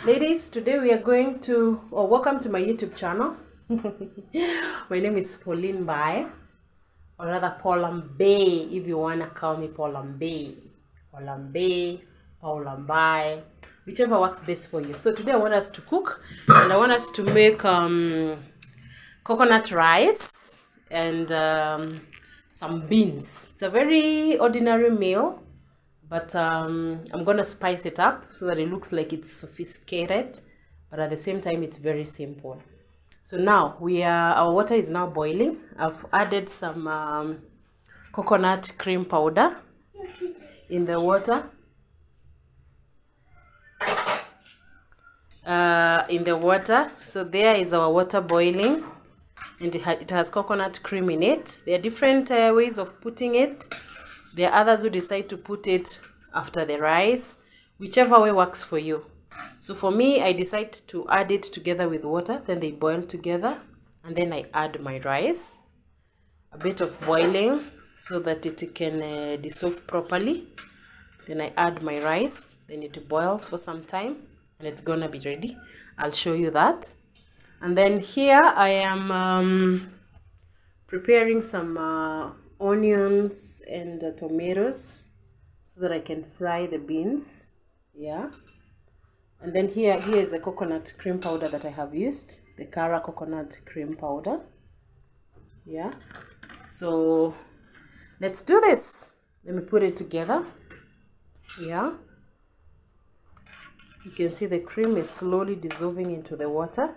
Ladies, today we are going to, welcome to my YouTube channel. My name is Pauline Bai, or rather Paulambe, if you want to call me Paulambe. Paulambe, Paulambai, whichever works best for you. So today I want us to cook, and I want us to make coconut rice and some beans. It's a very ordinary meal, but I'm gonna spice it up so that it looks like it's sophisticated, but at the same time it's very simple. So now our water is now boiling. I've added some coconut cream powder in the water. So there is our water boiling, and it has coconut cream in it. There are different ways of putting it. There are others who decide to put it after the rice, whichever way works for you. So for me, I decide to add it together with water, then they boil together, and then I add my rice. A bit of boiling so that it can dissolve properly. Then I add my rice, then it boils for some time, and it's gonna be ready. I'll show you that. And then here I am preparing some onions and tomatoes so that I can fry the beans. Yeah. And then here is the coconut cream powder that I have used, the Cara coconut cream powder. Yeah. So let's do this. Let me put it together. Yeah. You can see the cream is slowly dissolving into the water.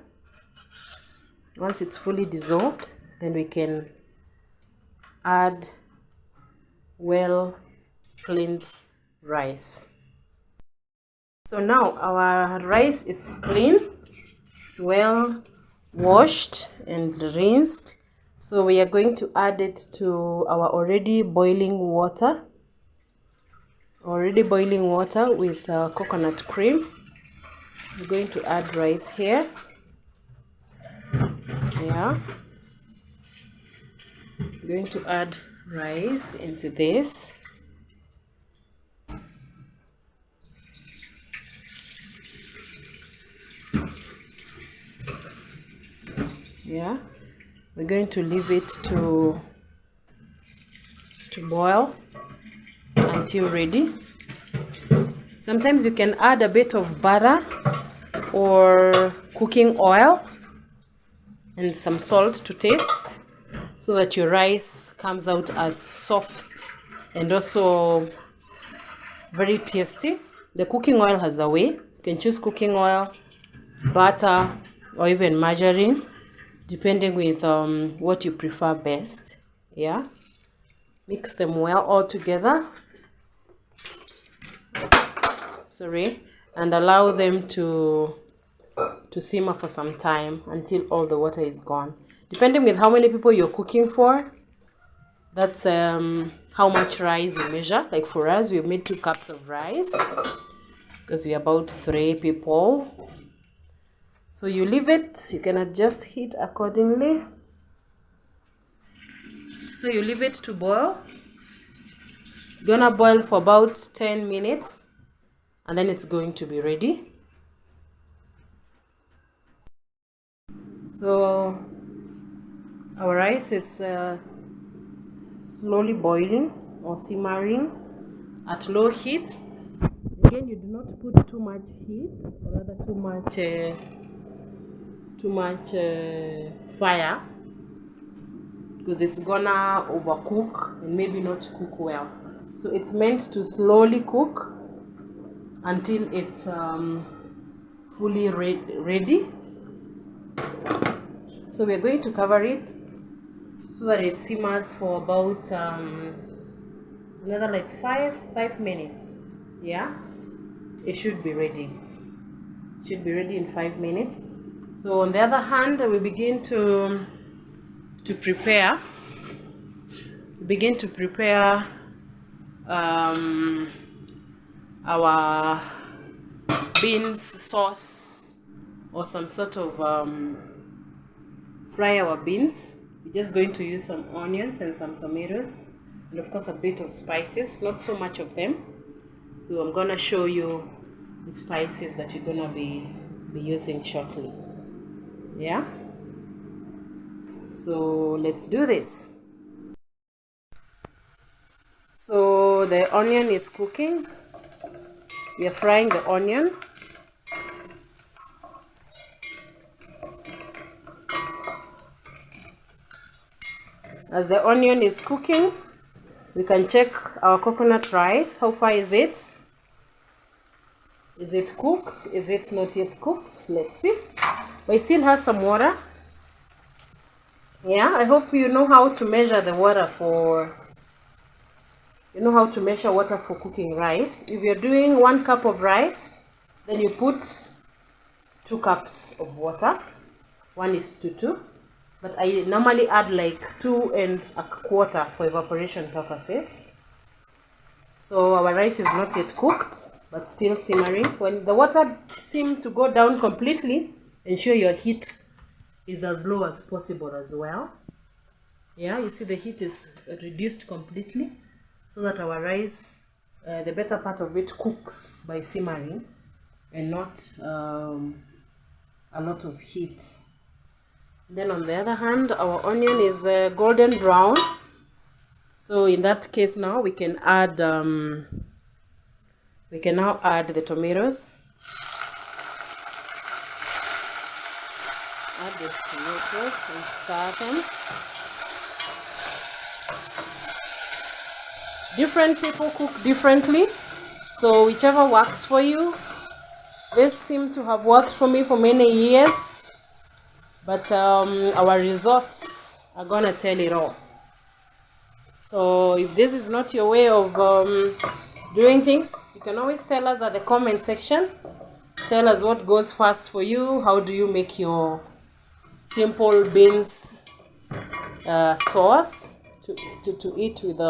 Once it's fully dissolved, then we can add well cleaned rice. So now our rice is clean, it's well washed and rinsed. So we are going to add it to our already boiling water with coconut cream. We're going to add rice here. Yeah, I'm going to add rice into this. Yeah, we're going to leave it to boil until ready. Sometimes you can add a bit of butter or cooking oil and some salt to taste so that your rice comes out as soft and also very tasty. The cooking oil has a way. You can choose cooking oil, butter, or even margarine, depending with what you prefer best. Yeah, mix them well all together. And allow them to simmer for some time until all the water is gone. Depending with how many people you're cooking for, that's how much rice you measure. Like for us, we made 2 cups of rice because we're about 3 people. So you leave it, you can adjust heat accordingly. So you leave it to boil. It's gonna boil for about 10 minutes and then it's going to be ready. So our rice is slowly boiling or simmering at low heat. Again, you do not put too much heat, or rather too much fire, because it's gonna overcook and maybe not cook well. So it's meant to slowly cook until it's fully ready. So we're going to cover it so that it simmers for about another like 5 minutes. Yeah, it should be ready. It should be ready in 5 minutes. So on the other hand, we begin to prepare. Our beans sauce, or some sort of fry our beans. We're just going to use some onions and some tomatoes, and of course a bit of spices, not so much of them. So I'm gonna show you the spices that you're gonna be using shortly. Yeah, so let's do this. So the onion is cooking. We are frying the onion. As the onion is cooking, we can check our coconut rice. How far is it? Is it cooked? Is it not yet cooked? Let's see. But it still has some water. Yeah, I hope you know how to measure the water for, you know how to measure water for cooking rice. If you're doing 1 cup of rice, then you put 2 cups of water, 1:2. But I normally add like 2 1/4 for evaporation purposes. So our rice is not yet cooked, but still simmering. When the water seems to go down completely, ensure your heat is as low as possible as well. Yeah, you see the heat is reduced completely so that our rice, the better part of it, cooks by simmering and not a lot of heat. Then on the other hand, our onion is golden brown. So in that case now we can add now add the tomatoes. Add the tomatoes and stir them. Different people cook differently, so whichever works for you. This seemed to have worked for me for many years, but our results are gonna tell it all. So if this is not your way of doing things, you can always tell us at the comment section. Tell us what goes fast for you. How do you make your simple beans sauce to eat with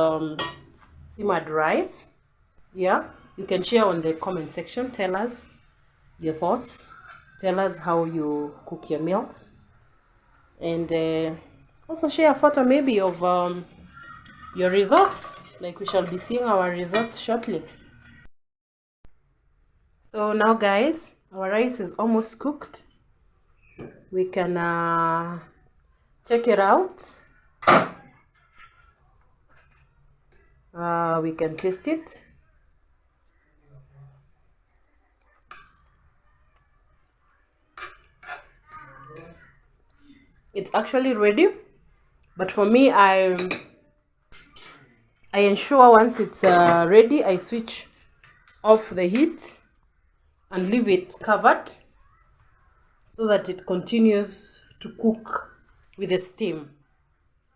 simmered rice? Yeah, you can share on the comment section. Tell us your thoughts. Tell us how you cook your meals, and also share a photo maybe of your results. Like, we shall be seeing our results shortly. So now guys, our rice is almost cooked. We can check it out. We can taste it. It's actually ready, but for me, I ensure once it's ready, I switch off the heat and leave it covered so that it continues to cook with the steam.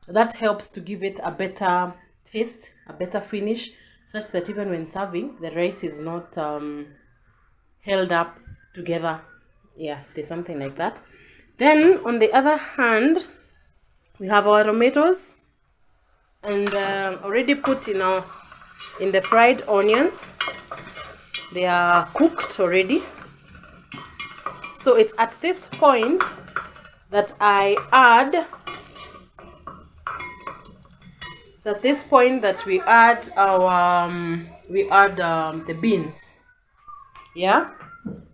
That helps to give it a better taste, a better finish, such that even when serving, the rice is not held up together. Yeah, there's something like that. Then on the other hand, we have our tomatoes, and already put in the fried onions. They are cooked already. So it's at this point that I add. It's at this point that we add our the beans. Yeah,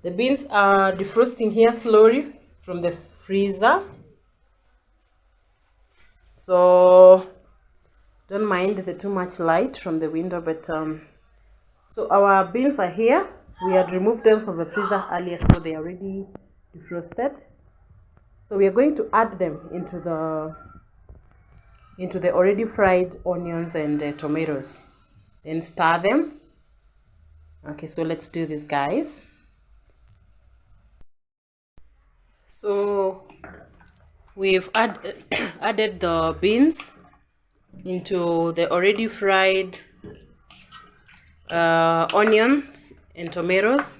the beans are defrosting here slowly from the freezer. So don't mind the too much light from the window, but so our beans are here. We had removed them from the freezer earlier, so they are already defrosted. So we are going to add them into the already fried onions and tomatoes, then stir them. Okay, so let's do this, guys. So we've added the beans into the already fried onions and tomatoes.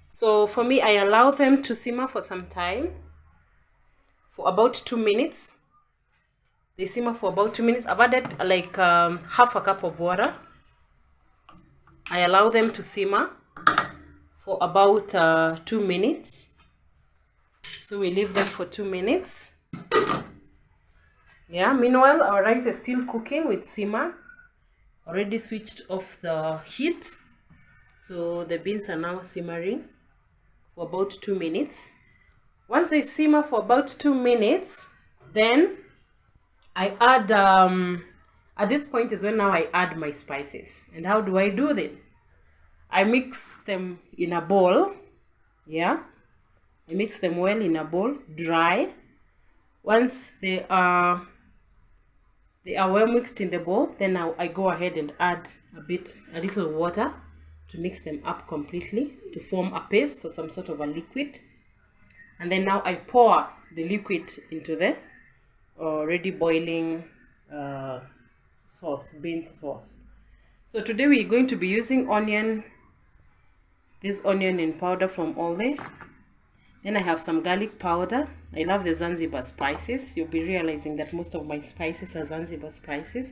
So for me, I allow them to simmer for some time, for about 2 minutes. They simmer for about 2 minutes. I've added like half a cup of water. I allow them to simmer for about 2 minutes. So we leave them for 2 minutes. Yeah, meanwhile our rice is still cooking with simmer. Already switched off the heat. So the beans are now simmering for about 2 minutes. Once they simmer for about 2 minutes, then I add at this point is when now I add my spices. And how do I do that? I mix them in a bowl. Yeah, I mix them well in a bowl, dry. Once they are well mixed in the bowl, then now I go ahead and add a little water to mix them up completely to form a paste or some sort of a liquid. And then now I pour the liquid into the already boiling beans sauce. So today we're going to be using this onion in powder from Olde. Then I have some garlic powder. I love the Zanzibar spices. You'll be realizing that most of my spices are Zanzibar spices.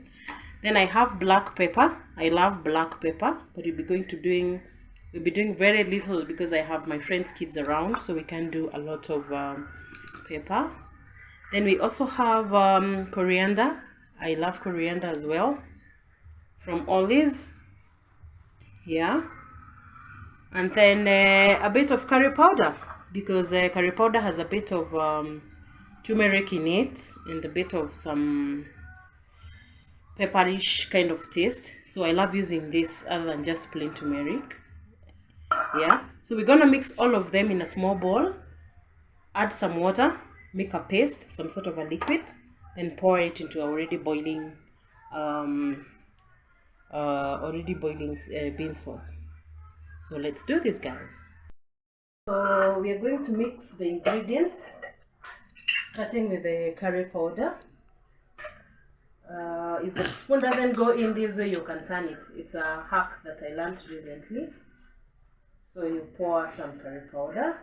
Then I have black pepper. I love black pepper, but we'll be doing very little because I have my friends' kids around, so we can do a lot of pepper. Then we also have coriander. I love coriander as well from Ollie's. Yeah. And then a bit of curry powder, because curry powder has a bit of turmeric in it and a bit of some pepperish kind of taste. So I love using this other than just plain turmeric. Yeah. So we're gonna mix all of them in a small bowl, add some water, make a paste, some sort of a liquid, then pour it into already boiling bean sauce. So let's do this, guys. So we are going to mix the ingredients, starting with the curry powder. If the spoon doesn't go in this way, you can turn it. It's a hack that I learned recently. So you pour some curry powder.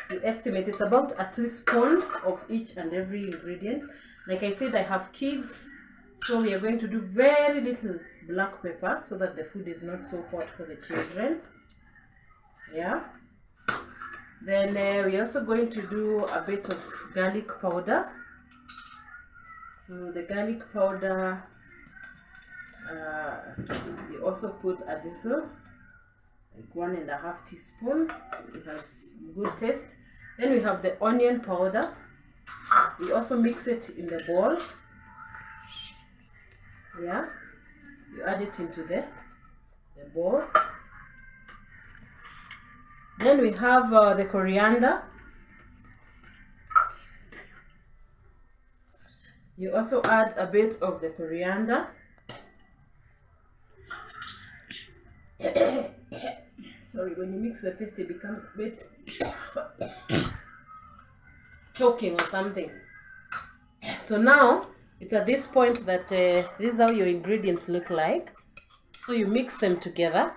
You estimate it's about a teaspoon of each and every ingredient. Like I said, I have kids, so we are going to do very little black pepper so that the food is not so hot for the children. Yeah. Then we're also going to do a bit of garlic powder. So the garlic powder, we also put a little, like 1.5 teaspoons. It has good taste. Then we have the onion powder. We also mix it in the bowl. Yeah, you add it into the bowl. Then we have the coriander. You also add a bit of the coriander. Sorry, when you mix the paste, it becomes a bit choking or something. So now it's at this point that this is how your ingredients look like. So you mix them together.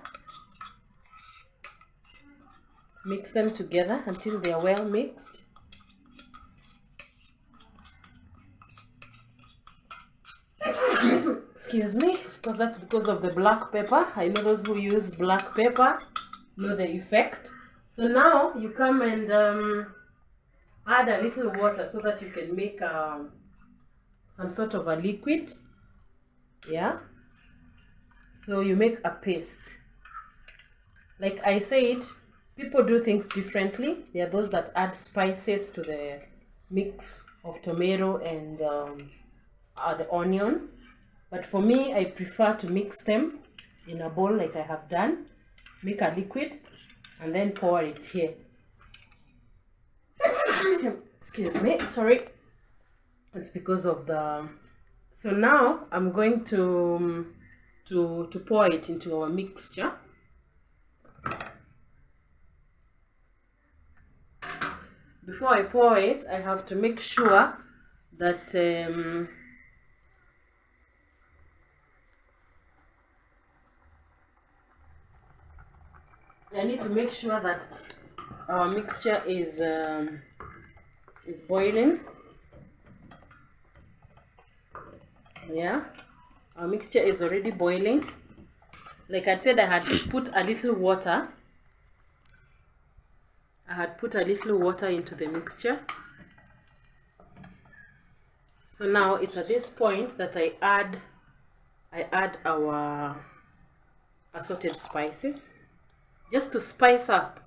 Mix them together until they are well mixed. Excuse me, because that's because of the black pepper. I know those who use black pepper know the effect. So now you come and add a little water so that you can make some sort of a liquid. Yeah. So you make a paste. Like I said, people do things differently. There are those that add spices to the mix of tomato and the onion. But for me, I prefer to mix them in a bowl like I have done. Make a liquid and then pour it here. Excuse me, sorry. It's because of the... So now I'm going to pour it into our mixture. Before I pour it, I have to make sure that I need to make sure that our mixture is boiling. Yeah, our mixture is already boiling. Like I said, I had put a little water. I had put a little water into the mixture. So now it's at this point that I add our assorted spices. just to spice up,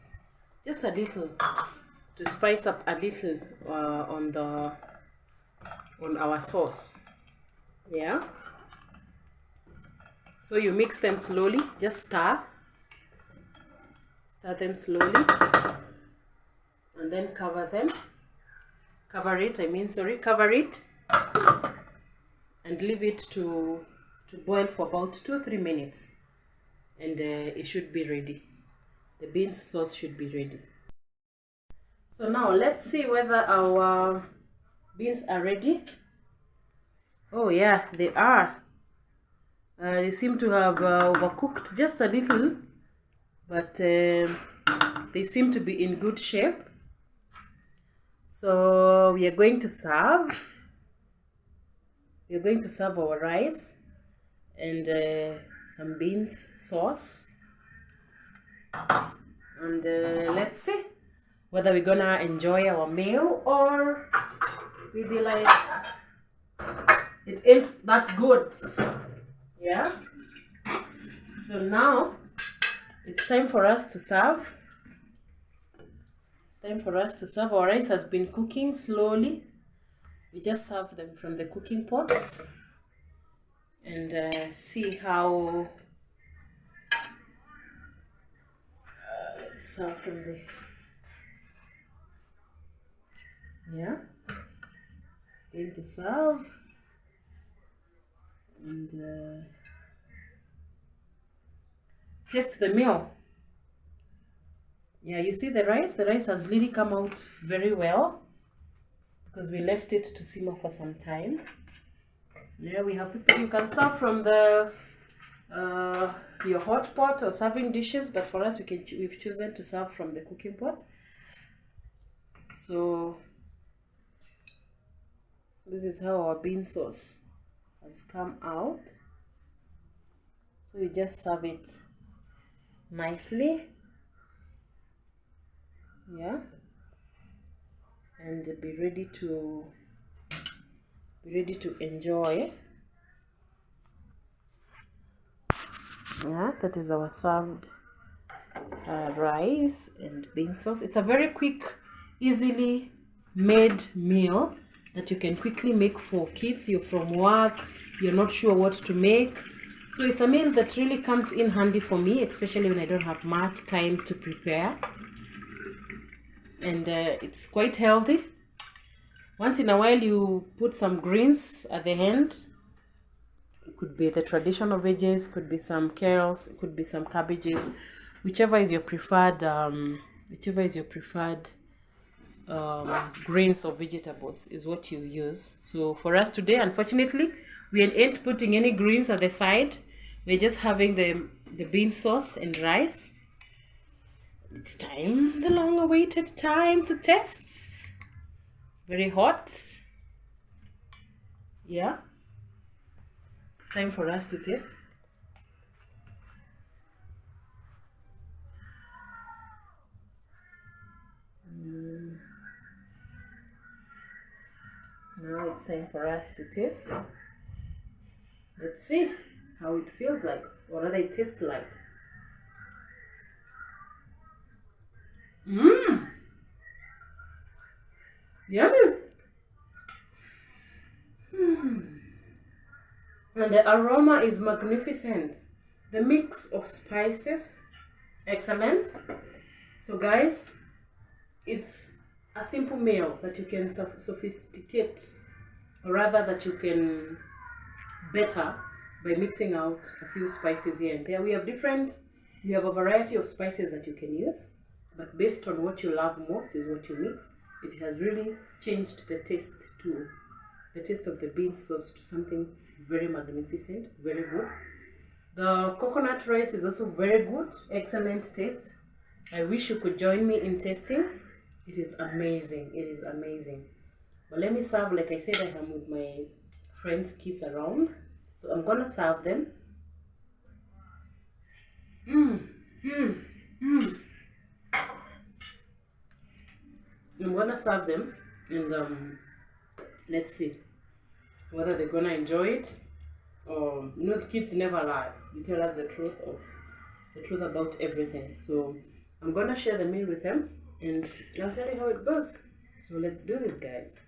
just a little, to spice up a little on our sauce. Yeah. So you mix them slowly, just stir them slowly, and then cover it, cover it, and leave it to boil for about 2-3 minutes, and it should be ready. The beans sauce should be ready. So now let's see whether our beans are ready. Oh yeah, they are. They seem to have overcooked just a little, but they seem to be in good shape. So we are going to serve. We are going to serve our rice and some beans sauce. And let's see whether we're gonna enjoy our meal or we'll be like, it ain't that good. Yeah. So now it's time for us to serve. It's time for us to serve. Our rice has been cooking slowly. We just serve them from the cooking pots and see how. Let's serve from the. Yeah. Going to serve and taste the meal. Yeah, you see the rice has really come out very well because we left it to simmer for some time. Yeah, we have people, you can serve from the your hot pot or serving dishes, but for us we've chosen to serve from the cooking pot. So this is how our bean sauce has come out. So you just serve it nicely. Yeah, and be ready to enjoy. Yeah, that is our served rice and bean sauce. It's a very quick, easily made meal that you can quickly make for kids. You're from work, you're not sure what to make, so it's a meal that really comes in handy for me, especially when I don't have much time to prepare. And it's quite healthy. Once in a while you put some greens at the end. It could be the traditional veggies, could be some carrots, it could be some cabbages, whichever is your preferred grains or vegetables is what you use. So for us today, unfortunately, we ain't putting any greens at the side. We're just having the bean sauce and rice. It's time, the long-awaited time to test. Very hot. Yeah. Time for us to taste. Now it's time for us to taste. Let's see how it feels like, or rather it tastes like. Mmm! Yummy! And the aroma is magnificent. The mix of spices, excellent. So guys, it's a simple meal that you can sophisticate, or rather that you can better by mixing out a few spices here and there. We have a variety of spices that you can use, but based on what you love most is what you mix. It has really changed the taste of the bean sauce to something very magnificent, very good. The coconut rice is also very good, excellent taste. I wish you could join me in tasting. It is amazing. It is amazing. But let me serve. Like I said, I am with my friends' kids around, so I'm gonna serve them. I'm gonna serve them, and let's see whether they're gonna enjoy it. Or kids never lie. They tell us the truth of the truth about everything. So I'm gonna share the meal with them and I'll tell you how it goes. So let's do this, guys.